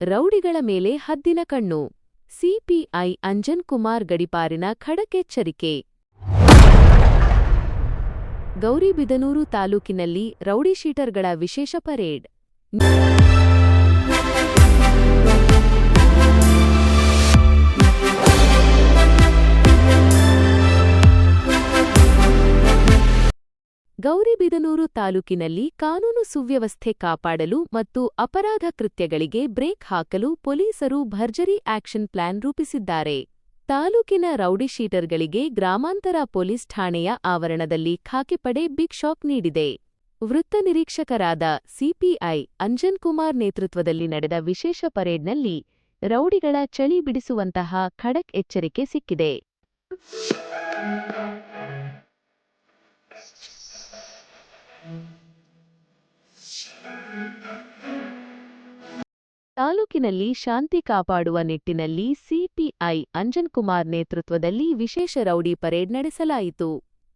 ರೌಡಿಗಳ ಮೇಲೆ ಹದ್ದಿನ ಕಣ್ಣು. ಸಿಪಿಐ ಅಂಜನ್ ಕುಮಾರ್ ಗಡಿಪಾರಿನ ಖಡಕ್ ಎಚ್ಚರಿಕೆ. ಗೌರಿಬಿದನೂರು ತಾಲೂಕಿನಲ್ಲಿ ರೌಡಿಶೀಟರ್ಗಳ ವಿಶೇಷ ಪರೇಡ್. ಗೌರಿಬಿದನೂರು ತಾಲೂಕಿನಲ್ಲಿ ಕಾನೂನು ಸುವ್ಯವಸ್ಥೆ ಕಾಪಾಡಲು ಮತ್ತು ಅಪರಾಧ ಕೃತ್ಯಗಳಿಗೆ ಬ್ರೇಕ್ ಹಾಕಲು ಪೊಲೀಸರು ಭರ್ಜರಿ ಆಕ್ಷನ್ ಪ್ಲಾನ್ ರೂಪಿಸಿದ್ದಾರೆ. ತಾಲೂಕಿನ ರೌಡಿಶೀಟರ್ಗಳಿಗೆ ಗ್ರಾಮಾಂತರ ಪೊಲೀಸ್ ಠಾಣೆಯ ಆವರಣದಲ್ಲಿ ಖಾಕಿಪಡೆ ಬಿಗ್ ಶಾಕ್ ನೀಡಿದೆ. ವೃತ್ತ ನಿರೀಕ್ಷಕರಾದ ಸಿಪಿಐ ಅಂಜನ್ ಕುಮಾರ್ ನೇತೃತ್ವದಲ್ಲಿ ನಡೆದ ವಿಶೇಷ ಪರೇಡ್ನಲ್ಲಿ ರೌಡಿಗಳ ಚಳಿ ಬಿಡಿಸುವಂತಹ ಖಡಕ್ ಎಚ್ಚರಿಕೆ ಸಿಕ್ಕಿದೆ. ತಾಲೂಕಿನಲ್ಲಿ ಶಾಂತಿ ಕಾಪಾಡುವ ನಿಟ್ಟಿನಲ್ಲಿ ಸಿಪಿಐ ಅಂಜನ್ ಕುಮಾರ್ ನೇತೃತ್ವದಲ್ಲಿ ವಿಶೇಷ ರೌಡಿ ಪರೇಡ್ ನಡೆಸಲಾಯಿತು.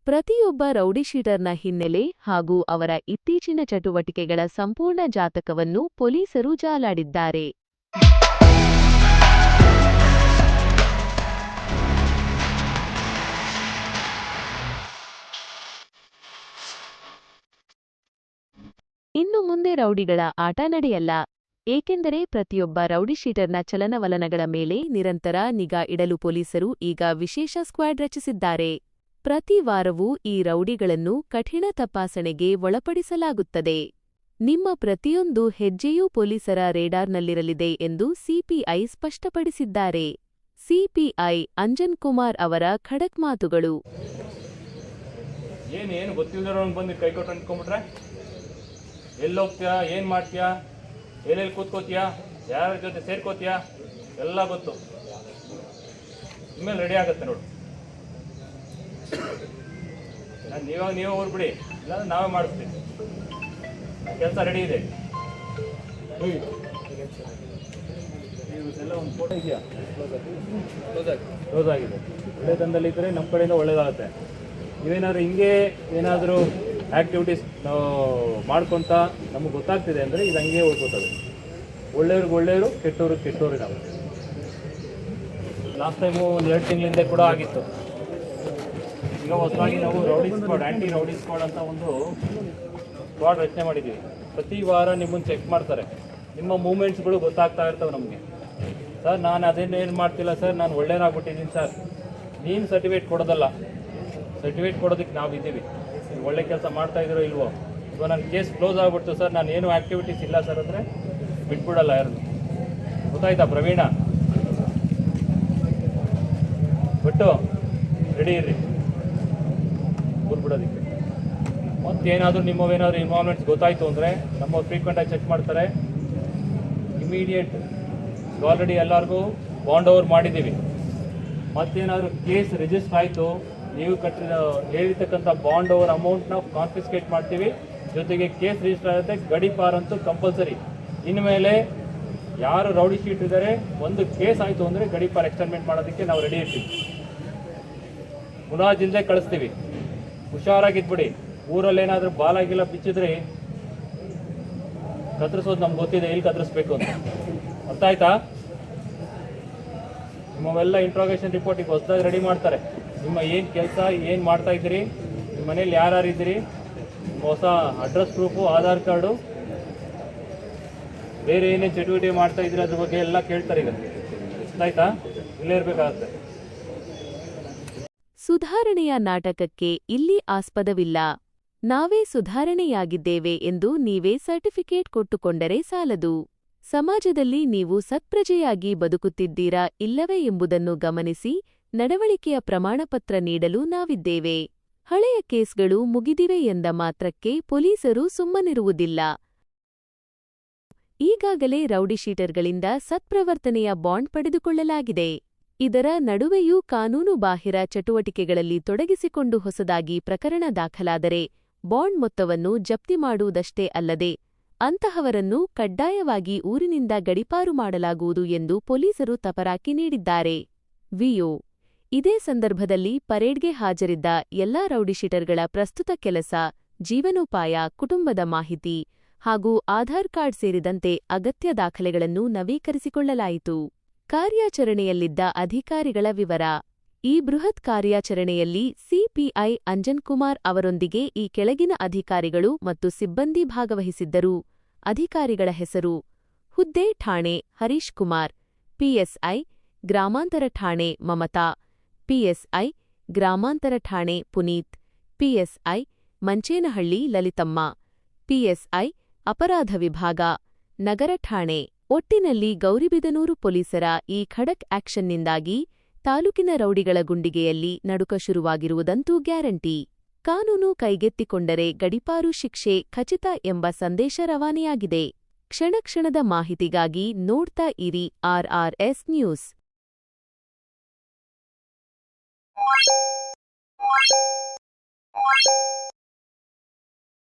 ಪ್ರತಿಯೊಬ್ಬ ರೌಡಿಶೀಟರ್ನ ಹಿನ್ನೆಲೆ ಹಾಗೂ ಅವರ ಇತ್ತೀಚಿನ ಚಟುವಟಿಕೆಗಳ ಸಂಪೂರ್ಣ ಜಾತಕವನ್ನು ಪೊಲೀಸರು ಜಾಲಾಡಿದ್ದಾರೆ. ಇನ್ನು ಮುಂದೆ ರೌಡಿಗಳ ಆಟ ನಡೆಯಲ್ಲ. ಏಕೆಂದರೆ ಪ್ರತಿಯೊಬ್ಬ ರೌಡಿಶೀಟರ್ನ ಚಲನವಲನಗಳ ಮೇಲೆ ನಿರಂತರ ನಿಗಾ ಇಡಲು ಪೊಲೀಸರು ಈಗ ವಿಶೇಷ ಸ್ಕ್ವಾಡ್ ರಚಿಸಿದ್ದಾರೆ. ಪ್ರತಿ ವಾರವೂ ಈ ರೌಡಿಗಳನ್ನು ಕಠಿಣ ತಪಾಸಣೆಗೆ ಒಳಪಡಿಸಲಾಗುತ್ತದೆ. ನಿಮ್ಮ ಪ್ರತಿಯೊಂದು ಹೆಜ್ಜೆಯೂ ಪೊಲೀಸರ ರೇಡಾರ್ನಲ್ಲಿರಲಿದೆ ಎಂದು ಸಿಪಿಐ ಸ್ಪಷ್ಟಪಡಿಸಿದ್ದಾರೆ. ಸಿಪಿಐ ಅಂಜನ್ ಕುಮಾರ್ ಅವರ ಖಡಕ್ ಮಾತುಗಳು. ಎಲ್ಲೋಗ್ತೀಯಾ, ಏನು ಮಾಡ್ತೀಯಾ, ಎಲ್ಲೆಲ್ಲಿ ಕೂತ್ಕೋತೀಯಾ, ಯಾರ ಜೊತೆ ಸೇರ್ಕೋತೀಯಾ ಎಲ್ಲ ಗೊತ್ತು. ಇನ್ಮೇಲೆ ರೆಡಿ ಆಗುತ್ತೆ ನೋಡು. ನೀವೇ ಊರ್ಬಿಡಿ, ಇಲ್ಲಾಂದ್ರೆ ನಾವೇ ಮಾಡಿಸ್ತೀವಿ. ಕೆಲಸ ರೆಡಿ ಇದೆ. ಎಲ್ಲ ಒಂದು ಫೋಟೋ ಇದೆಯಾ? ಕ್ಲೋಸ್ ಆಗಿದೆ. ಒಳ್ಳೆ ತಂದಲ್ಲಿ ಇದ್ದರೆ ನಮ್ಮ ಕಡೆಯಿಂದ ಒಳ್ಳೇದಾಗುತ್ತೆ. ನೀವೇನಾದ್ರು ಹಿಂಗೆ ಏನಾದರೂ ಆ್ಯಕ್ಟಿವಿಟೀಸ್ ನಾವು ಮಾಡ್ಕೊತ ನಮಗೆ ಗೊತ್ತಾಗ್ತಿದೆ ಅಂದರೆ ಇದು ಹಂಗೆ ಹೋಗ್ಕೋತದೆ. ಒಳ್ಳೆಯವ್ರಿಗೆ ಒಳ್ಳೆಯವರು, ಕೆಟ್ಟವ್ರಿಗೆ ಕೆಟ್ಟವ್ರಿಗೆ ನಾವು. ಲಾಸ್ಟ್ ಟೈಮು ಒಂದು 2 ತಿಂಗಳಿಂದ ಕೂಡ ಆಗಿತ್ತು. ಈಗ ಹೊಸದಾಗಿ ನಾವು ರೌಡಿ ಸ್ಕ್ವಾಡ್, ಆ್ಯಂಟಿ ರೌಡಿ ಸ್ಕ್ವಾಡ್ ಅಂತ ಒಂದು ಸ್ಕ್ವಾಡ್ ರಚನೆ ಮಾಡಿದ್ದೀವಿ. ಪ್ರತಿ ವಾರ ನಿಮ್ಮನ್ನು ಚೆಕ್ ಮಾಡ್ತಾರೆ. ನಿಮ್ಮ ಮೂಮೆಂಟ್ಸ್ಗಳು ಗೊತ್ತಾಗ್ತಾ ಇರ್ತವೆ ನಮಗೆ. ಸರ್ ನಾನು ಅದೇನೇನು ಮಾಡ್ತಿಲ್ಲ ಸರ್, ನಾನು ಒಳ್ಳೆಯನಾಗ್ಬಿಟ್ಟಿದ್ದೀನಿ ಸರ್. ನೀನು ಸರ್ಟಿಫಿಕೇಟ್ ಕೊಡೋದಲ್ಲ, ಸರ್ಟಿಫಿಕೇಟ್ ಕೊಡೋದಕ್ಕೆ ನಾವು ಇದ್ದೀವಿ. ಒಳ್ಳೆ ಕೆಲಸ ಮಾಡ್ತಾ ಇದ್ದೀರೋ ಇಲ್ವೋ, ಇವಾಗ ನನ್ನ ಕೇಸ್ ಕ್ಲೋಸ್ ಆಗಿಬಿಡ್ತು ಸರ್, ನಾನು ಏನೂ ಆ್ಯಕ್ಟಿವಿಟೀಸ್ ಇಲ್ಲ ಸರ್ ಅಂದರೆ ಬಿಟ್ಬಿಡಲ್ಲ ಯಾರನ್ನು. ಗೊತ್ತಾಯ್ತಾ ಪ್ರವೀಣ? ಬಿಟ್ಟು ರೆಡಿ ಇರ್ರಿ ಬಿಟ್ಬಿಡೋದಕ್ಕೆ. ಮತ್ತೇನಾದರೂ ನಿಮ್ಮವೇನಾದ್ರು ಇನ್ವಾಲ್ವ್ಮೆಂಟ್ಸ್ ಗೊತ್ತಾಯಿತು ಅಂದರೆ ನಮ್ಮ ಫ್ರೀಕ್ವೆಂಟಾಗಿ ಚೆಕ್ ಮಾಡ್ತಾರೆ. ಇಮಿಡಿಯೇಟ್ ಆಲ್ರೆಡಿ ಎಲ್ಲರಿಗೂ ಬಾಂಡ್ ಓವರ್ ಮಾಡಿದ್ದೀವಿ. ಮತ್ತೇನಾದರೂ ಕೇಸ್ ರಿಜಿಸ್ಟರ್ ಆಯಿತು, ನೀವು ಹೇಳಿರ್ತಕ್ಕಂಥ ಬಾಂಡ್ ಓವರ್ ಅಮೌಂಟ್ನ ಕಾನ್ಫಿಸ್ಕೇಟ್ ಮಾಡ್ತೀವಿ. ಜೊತೆಗೆ ಕೇಸ್ ರಿಜಿಸ್ಟರ್ ಆಗುತ್ತೆ. ಗಡಿಪಾರ್ ಅಂತೂ ಕಂಪಲ್ಸರಿ. ಇನ್ಮೇಲೆ ಯಾರು ರೌಡಿ ಶೀಟ್ ಇದ್ದಾರೆ, ಒಂದು ಕೇಸ್ ಆಯಿತು ಅಂದರೆ ಗಡಿಪಾರ್ ಎಕ್ಸ್ಟೆಂಡ್ಮೆಂಟ್ ಮಾಡೋದಕ್ಕೆ ನಾವು ರೆಡಿ ಇರ್ತೀವಿ. ಮುಲಾಜಿಲ್ಲದೆ ಕಳಿಸ್ತೀವಿ. ಹುಷಾರಾಗಿದ್ಬಿಡಿ. ಊರಲ್ಲೇನಾದರೂ ಬಾಲಾಗಿಲ್ಲ ಬಿಚ್ಚಿದ್ರೆ ಕತ್ತರಿಸೋದು ನಮ್ಗೆ ಗೊತ್ತಿದೆ, ಎಲ್ಲಿ ಕತ್ತರಿಸ್ಬೇಕು ಅಂತ. ಅರ್ಥ ಆಯ್ತಾ? ನಿಮ್ಮವೆಲ್ಲ ಇಂಟ್ರೋಗೇಷನ್ ರಿಪೋರ್ಟಿಗೆ ಹೊಸದಾಗಿ ರೆಡಿ ಮಾಡ್ತಾರೆ. ನಿಮ್ಮ ಏನು ಕೆಲಸ, ಏನು ಮಾಡ್ತಾ ಇದ್ದೀರಿ, ನಿಮ್ಮ ಮನೇಲಿ ಯಾರು ಇದ್ದೀರಿ, ಹೊಸ ಅಡ್ರೆಸ್ ಪ್ರೂಫು, ಆಧಾರ್ ಕಾರ್ಡು, ಬೇರೆ ಏನೇನು ಚಟುವಟಿಕೆ ಮಾಡ್ತಾ ಇದ್ದೀರಿ ಅದ್ರ ಬಗ್ಗೆ ಎಲ್ಲ ಕೇಳ್ತಾರೆ. ಈಗ ಆಯ್ತಾ? ಇಲ್ಲೇ ಇರಬೇಕಾಗತ್ತೆ. ಸುಧಾರಣೆಯ ನಾಟಕಕ್ಕೆ ಇಲ್ಲಿ ಆಸ್ಪದವಿಲ್ಲ. ನಾವೇ ಸುಧಾರಣೆಯಾಗಿದ್ದೇವೆ ಎಂದು ನೀವೇ ಸರ್ಟಿಫಿಕೇಟ್ ಕೊಟ್ಟುಕೊಂಡರೆ ಸಾಲದು. ಸಮಾಜದಲ್ಲಿ ನೀವು ಸತ್ಪ್ರಜೆಯಾಗಿ ಬದುಕುತ್ತಿದ್ದೀರಾ ಇಲ್ಲವೇ ಎಂಬುದನ್ನು ಗಮನಿಸಿ ನಡವಳಿಕೆಯ ಪ್ರಮಾಣಪತ್ರ ನೀಡಲು ನಾವಿದ್ದೇವೆ. ಹಳೆಯ ಕೇಸ್ಗಳು ಮುಗಿದಿವೆ ಎಂದ ಮಾತ್ರಕ್ಕೆ ಪೊಲೀಸರು ಸುಮ್ಮನಿರುವುದಿಲ್ಲ. ಈಗಾಗಲೇ ರೌಡಿಶೀಟರ್ಗಳಿಂದ ಸತ್ಪ್ರವರ್ತನೆಯ ಬಾಂಡ್ ಪಡೆದುಕೊಳ್ಳಲಾಗಿದೆ. ಇದರ ನಡುವೆಯೂ ಕಾನೂನುಬಾಹಿರ ಚಟುವಟಿಕೆಗಳಲ್ಲಿ ತೊಡಗಿಸಿಕೊಂಡು ಹೊಸದಾಗಿ ಪ್ರಕರಣ ದಾಖಲಾದರೆ ಬಾಂಡ್ ಮೊತ್ತವನ್ನು ಜಪ್ತಿ ಮಾಡುವುದಷ್ಟೇ ಅಲ್ಲದೆ ಅಂತಹವರನ್ನು ಕಡ್ಡಾಯವಾಗಿ ಊರಿನಿಂದ ಗಡೀಪಾರು ಮಾಡಲಾಗುವುದು ಎಂದು ಪೊಲೀಸರು ತಪರಾಕಿ ನೀಡಿದ್ದಾರೆ. ವಿಒ ಇದೇ ಸಂದರ್ಭದಲ್ಲಿ ಪರೇಡ್ಗೆ ಹಾಜರಿದ್ದ ಎಲ್ಲಾ ರೌಡಿಶೀಟರ್ಗಳ ಪ್ರಸ್ತುತ ಕೆಲಸ, ಜೀವನೋಪಾಯ, ಕುಟುಂಬದ ಮಾಹಿತಿ ಹಾಗೂ ಆಧಾರ್ ಕಾರ್ಡ್ ಸೇರಿದಂತೆ ಅಗತ್ಯ ದಾಖಲೆಗಳನ್ನು ನವೀಕರಿಸಿಕೊಳ್ಳಲಾಯಿತು. ಕಾರ್ಯಾಚರಣೆಯಲ್ಲಿದ್ದ ಅಧಿಕಾರಿಗಳ ವಿವರ. ಈ ಬೃಹತ್ ಕಾರ್ಯಾಚರಣೆಯಲ್ಲಿ ಸಿಪಿಐ ಅಂಜನ್ಕುಮಾರ್ ಅವರೊಂದಿಗೆ ಈ ಕೆಳಗಿನ ಅಧಿಕಾರಿಗಳು ಮತ್ತು ಸಿಬ್ಬಂದಿ ಭಾಗವಹಿಸಿದ್ದರು. ಅಧಿಕಾರಿಗಳ ಹೆಸರು: ಹುದ್ದೆ ಠಾಣೆ ಹರೀಶ್ ಕುಮಾರ್, ಪಿಎಸ್ಐ ಗ್ರಾಮಾಂತರ ಠಾಣೆ ಮಮತಾ, ಪಿಎಸ್ಐ ಗ್ರಾಮಾಂತರ ಠಾಣೆ ಪುನೀತ್, ಪಿಎಸ್ಐ ಮಂಚೇನಹಳ್ಳಿ ಲಲಿತಮ್ಮ, ಪಿಎಸ್ಐ ಅಪರಾಧ ವಿಭಾಗ ನಗರ ಠಾಣೆ. ಒಟ್ಟಿನಲ್ಲಿ ಗೌರಿಬಿದನೂರು ಪೊಲೀಸರ ಈ ಖಡಕ್ ಆಕ್ಷನ್ನಿಂದಾಗಿ ತಾಲೂಕಿನ ರೌಡಿಗಳ ಗುಂಡಿಗೆಯಲ್ಲಿ ನಡುಕ ಶುರುವಾಗಿರುವುದಂತೂ ಗ್ಯಾರಂಟಿ. ಕಾನೂನು ಕೈಗೆತ್ತಿಕೊಂಡರೆ ಗಡೀಪಾರು ಶಿಕ್ಷೆ ಖಚಿತ ಎಂಬ ಸಂದೇಶ ರವಾನೆಯಾಗಿದೆ. ಕ್ಷಣ ಕ್ಷಣದ ಮಾಹಿತಿಗಾಗಿ ನೋಡ್ತಾ ಇರಿ RRS ನ್ಯೂಸ್.